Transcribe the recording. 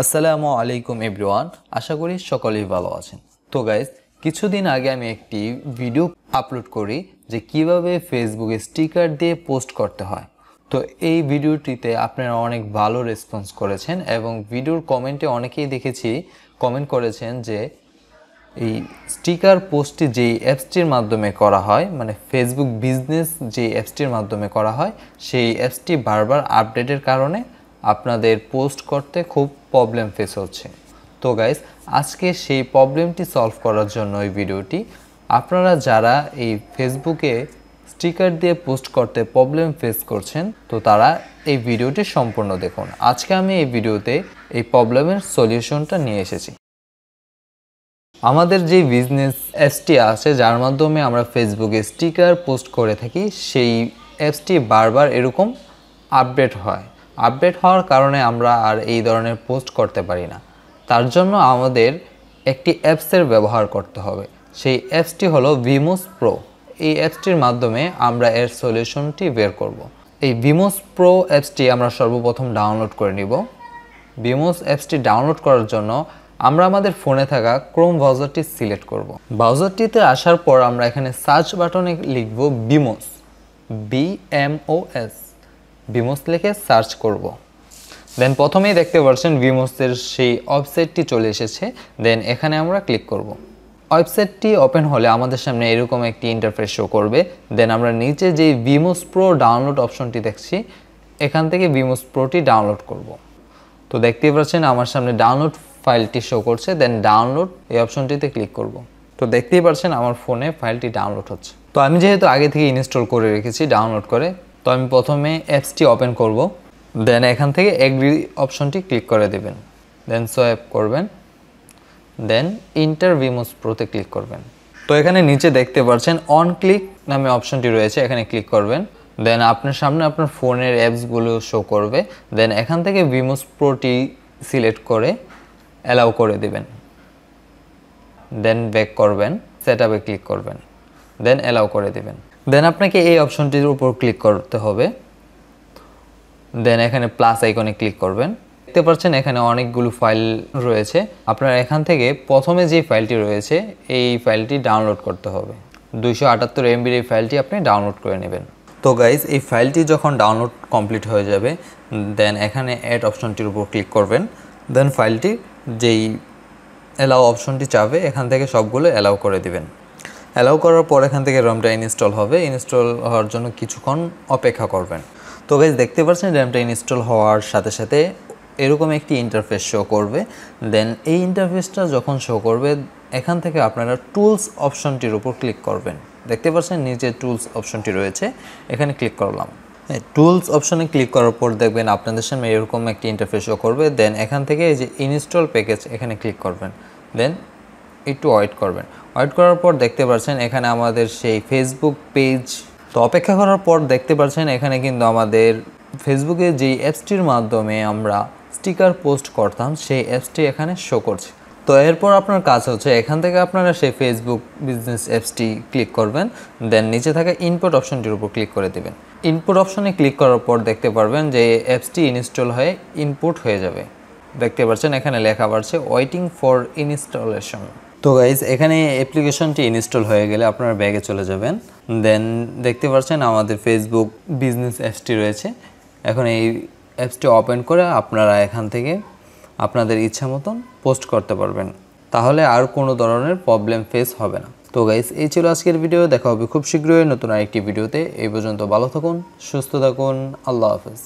আসসালামু আলাইকুম এভরিওয়ান, আশা করি সকলেই ভালো আছেন। তো গাইজ, কিছুদিন আগে আমি একটি ভিডিও আপলোড করি যে কিভাবে ফেসবুকে স্টিকার দিয়ে পোস্ট করতে হয়। তো এই ভিডিওটিতে আপনারা অনেক ভালো রেসপন্স করেছেন এবং ভিডিওর কমেন্টে অনেকেই দেখেছি কমেন্ট করেছেন যে এই স্টিকার পোস্টটি যেই অ্যাপসটির মাধ্যমে করা হয়, মানে ফেসবুক বিজনেস যে অ্যাপসটির মাধ্যমে করা হয়, সেই অ্যাপসটি বারবার আপডেটের কারণে আপনাদের পোস্ট করতে খুব প্রবলেম ফেস হচ্ছে। তো গাইস, আজকে সেই প্রবলেমটি সলভ করার জন্য এই ভিডিওটি। আপনারা যারা এই ফেসবুকে স্টিকার দিয়ে পোস্ট করতে প্রবলেম ফেস করছেন, তো তারা এই ভিডিওটি সম্পূর্ণ দেখুন। আজকে আমি এই ভিডিওতে এই প্রবলেমের সলিউশনটা নিয়ে এসেছি। আমাদের যে বিজনেস অ্যাপসটি আছে যার মাধ্যমে আমরা ফেসবুকে স্টিকার পোস্ট করে থাকি, সেই অ্যাপসটি বারবার এরকম আপডেট হওয়ার কারণে আমরা আর এই ধরনের পোস্ট করতে পারি না। তার জন্য আমাদের একটি অ্যাপসের ব্যবহার করতে হবে। সেই অ্যাপসটি হলো ভিমোস প্রো। এই অ্যাপসটির মাধ্যমে আমরা এর সলিউশনটি বের করব। এই ভিমোস প্রো অ্যাপসটি আমরা সর্বপ্রথম ডাউনলোড করে নিব। ভিমোস অ্যাপসটি ডাউনলোড করার জন্য আমরা আমাদের ফোনে থাকা ক্রোম ব্রাউজারটি সিলেক্ট করব। ব্রাউজারটিতে আসার পর আমরা এখানে সার্চ বাটনে লিখব ভিমোস, BMOS, ভিমোস লিখে সার্চ করব। দেন প্রথমেই দেখতে পাচ্ছেন ভিমোসের সেই ওয়েবসাইটটি চলে এসেছে। দেন এখানে আমরা ক্লিক করব। ওয়েবসাইটটি ওপেন হলে আমাদের সামনে এরকম একটি ইন্টারফেস শো করবে। দেন আমরা নিচে যে ভিমোস প্রো ডাউনলোড অপশনটি দেখছি, এখান থেকে ভিমোস প্রোটি ডাউনলোড করব। তো দেখতেই পাচ্ছেন আমার সামনে ডাউনলোড ফাইলটি শো করছে। দেন ডাউনলোড এই অপশনটিতে ক্লিক করব। তো দেখতেই পাচ্ছেন আমার ফোনে ফাইলটি ডাউনলোড হচ্ছে। তো আমি যেহেতু আগে থেকে ইনস্টল করে রেখেছি ডাউনলোড করে, তো আমি প্রথমে অ্যাপসটি ওপেন করব। দেন এখান থেকে এগ্রি অপশনটি ক্লিক করে দেবেন। দেন সোয়াইপ করবেন। দেন ইন্টার ভিমোস প্রোতে ক্লিক করবেন। তো এখানে নিচে দেখতে পাচ্ছেন অন ক্লিক নামে অপশনটি রয়েছে, এখানে ক্লিক করবেন। দেন আপনার সামনে আপনার ফোনের অ্যাপসগুলো শো করবে। দেন এখান থেকে ভিমোস প্রোটি সিলেক্ট করে অ্যালাউ করে দেবেন। দেন ব্যাক করবেন, সেট আপে ক্লিক করবেন। দেন অ্যালাউ করে দেবেন। দেন আপনাকে এই অপশনটির উপর ক্লিক করতে হবে। দেন এখানে প্লাস আইকনে ক্লিক করবেন। দেখতে পাচ্ছেন এখানে অনেকগুলো ফাইল রয়েছে। আপনার এখান থেকে প্রথমে যে ফাইলটি রয়েছে এই ফাইলটি ডাউনলোড করতে হবে। 278 MB এই ফাইলটি আপনি ডাউনলোড করে নেবেন। তো গাইজ, এই ফাইলটি যখন ডাউনলোড কমপ্লিট হয়ে যাবে, দেন এখানে অ্যাড অপশনটির উপর ক্লিক করবেন। দেন ফাইলটি যেই অ্যালাউ অপশনটি চাবে এখান থেকে সবগুলো অ্যালাউ করে দিবেন। অ্যালাউ করার পর এখান থেকে রমটা ইনস্টল হবে। ইনস্টল হওয়ার জন্য কিছুক্ষণ অপেক্ষা করবেন। তো গাইজ, দেখতে পাচ্ছেন র্যামটা ইনস্টল হওয়ার সাথে সাথে এরকম একটি ইন্টারফেস শো করবে। দেন এই ইন্টারফেসটা যখন শো করবে, এখান থেকে আপনারা টুলস অপশনটির উপর ক্লিক করবেন। দেখতে পাচ্ছেন নিচে টুলস অপশনটি রয়েছে, এখানে ক্লিক করলাম। টুলস অপশনে ক্লিক করার পর দেখবেন আপনাদের সামনে এরকম একটি ইন্টারফেস শো করবে। দেন এখান থেকে এই যে ইনস্টল প্যাকেজ এখানে ক্লিক করবেন। দেন একটু ওয়েট করবেন। ওয়েট করার পর দেখতে পাচ্ছেন এখানে আমাদের সেই ফেসবুক পেজ। তো অপেক্ষা করার পর দেখতে পাচ্ছেন এখানে কিন্তু আমাদের ফেসবুকে যেই অ্যাপসটির মাধ্যমে আমরা স্টিকার পোস্ট করতাম সেই অ্যাপসটি এখানে শো করছে। তো এরপর আপনার কাজ হচ্ছে এখান থেকে আপনারা সেই ফেসবুক বিজনেস অ্যাপসটি ক্লিক করবেন। দেন নিচে থাকা ইনপুট অপশনটির উপর ক্লিক করে দেবেন। ইনপুট অপশনে ক্লিক করার পর দেখতে পারবেন যে অ্যাপসটি ইনস্টল হয়ে ইনপুট হয়ে যাবে। দেখতে পাচ্ছেন এখানে লেখা আছে ওয়েটিং ফর ইনস্টলেশন। তো গাইজ, এখানে অ্যাপ্লিকেশনটি ইনস্টল হয়ে গেলে আপনারা ব্যাগে চলে যাবেন। দেন দেখতে পাচ্ছেন আমাদের ফেসবুক বিজনেস অ্যাপসটি রয়েছে। এখন এই অ্যাপসটি ওপেন করে আপনারা এখান থেকে আপনাদের ইচ্ছা মতন পোস্ট করতে পারবেন। তাহলে আর কোনো ধরনের প্রবলেম ফেস হবে না। তো গাইজ, এই ছিল আজকের ভিডিও। দেখা হবে খুব শীঘ্রই নতুন আরেকটি ভিডিওতে। এই পর্যন্ত ভালো থাকুন, সুস্থ থাকুন। আল্লাহ হাফেজ।